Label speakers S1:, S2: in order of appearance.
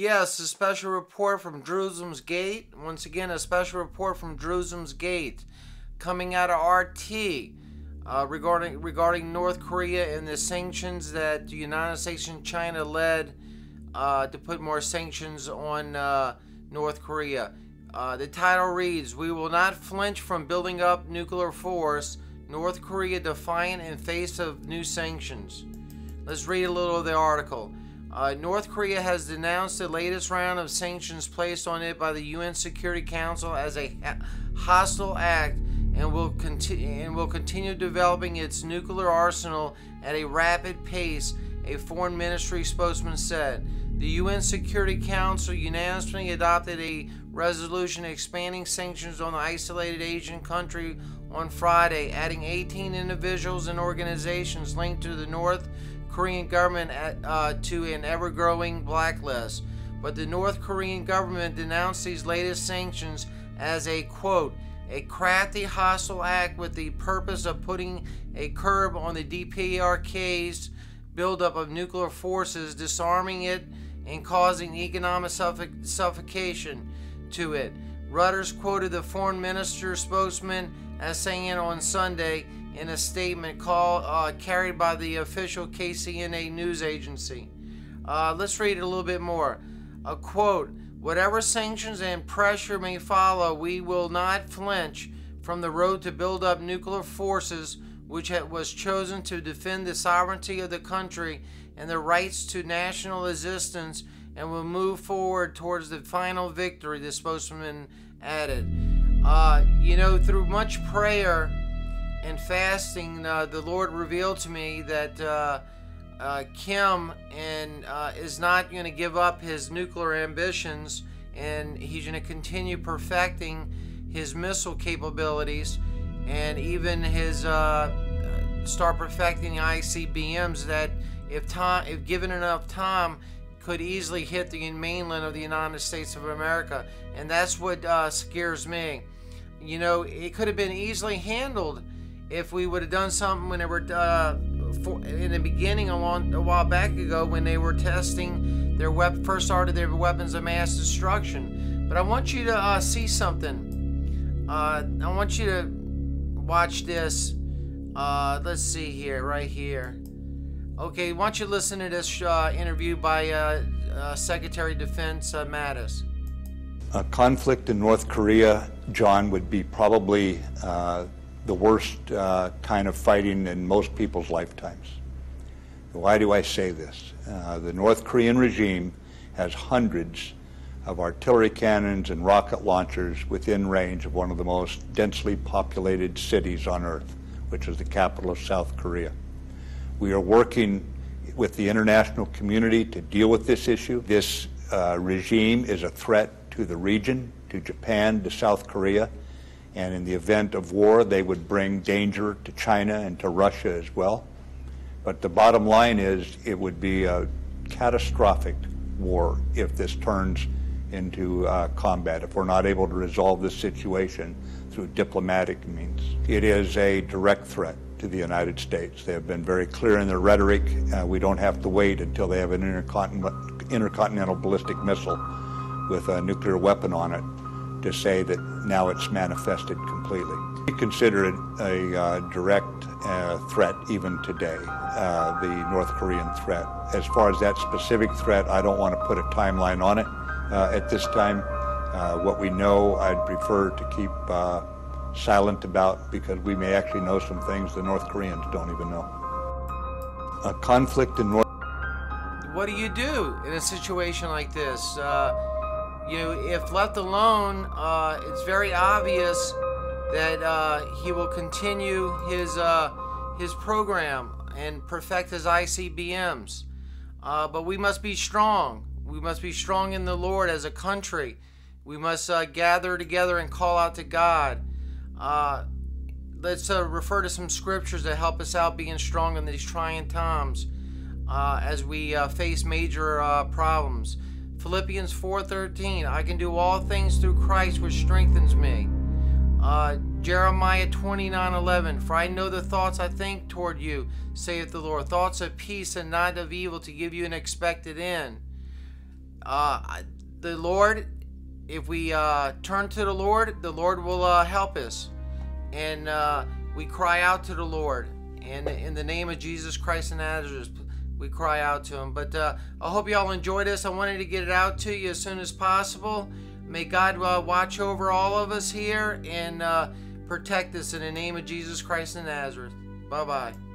S1: Yes, a special report from Jerusalem's Gate. Once again, a special report from Jerusalem's Gate coming out of RT regarding North Korea and the sanctions that the United States and China led to put more sanctions on North Korea. The title reads, "We will not flinch from building up nuclear force. North Korea defiant in face of new sanctions." Let's read a little of the article. North Korea has denounced the latest round of sanctions placed on it by the UN Security Council as a hostile act and will continue developing its nuclear arsenal at a rapid pace, a foreign ministry spokesman said. The UN Security Council unanimously adopted a resolution expanding sanctions on the isolated Asian country on Friday, adding 18 individuals and organizations linked to the North Korean government to an ever-growing blacklist. But the North Korean government denounced these latest sanctions as a, quote, "a crafty hostile act with the purpose of putting a curb on the DPRK's buildup of nuclear forces, disarming it, and causing economic suffocation to it." Reuters quoted the foreign minister spokesman as saying on Sunday in a statement carried by the official KCNA news agency. Let's read it a little bit more. A quote, "Whatever sanctions and pressure may follow, we will not flinch from the road to build up nuclear forces, which was chosen to defend the sovereignty of the country and the rights to national existence, and will move forward towards the final victory," the spokesman added. Through much prayer and fasting, the Lord revealed to me that Kim is not going to give up his nuclear ambitions, and he's going to continue perfecting his missile capabilities, and even his start perfecting the ICBMs that, if given enough time, could easily hit the mainland of the United States of America. And that's what scares me. It could have been easily handled if we would have done something when they were in the beginning, a while back ago, when they were testing their first started their weapons of mass destruction. But I want you to see something. I want you to watch this. Let's see here, right here. Okay, why don't you listen to this interview by Secretary of Defense Mattis.
S2: A conflict in North Korea, John, would be probably the worst kind of fighting in most people's lifetimes. Why do I say this? The North Korean regime has hundreds of artillery cannons and rocket launchers within range of one of the most densely populated cities on earth, which is the capital of South Korea. We are working with the international community to deal with this issue. This regime is a threat to the region, to Japan, to South Korea, and in the event of war, they would bring danger to China and to Russia as well. But the bottom line is it would be a catastrophic war if this turns into combat, if we're not able to resolve this situation through diplomatic means. It is a direct threat to the United States. They have been very clear in their rhetoric. We don't have to wait until they have an intercontinental ballistic missile with a nuclear weapon on it to say that now it's manifested completely. We consider it a direct threat even today, the North Korean threat. As far as that specific threat, I don't want to put a timeline on it at this time. What we know, I'd prefer to keep silent about, because we may actually know some things the North Koreans don't even know. A conflict in North...
S1: What do you do in a situation like this? If left alone, it's very obvious that he will continue his program and perfect his ICBMs. But we must be strong. We must be strong in the Lord as a country. We must gather together and call out to God. Let's refer to some scriptures that help us out being strong in these trying times as we face major problems. Philippians 4:13, I can do all things through Christ which strengthens me. Jeremiah 29:11, for I know the thoughts I think toward you, saith the Lord, thoughts of peace and not of evil, to give you an expected end. The Lord, if we turn to the Lord will help us. And we cry out to the Lord. And in the name of Jesus Christ of Nazareth, we cry out to Him. But I hope you all enjoyed this. I wanted to get it out to you as soon as possible. May God watch over all of us here and protect us in the name of Jesus Christ of Nazareth. Bye-bye.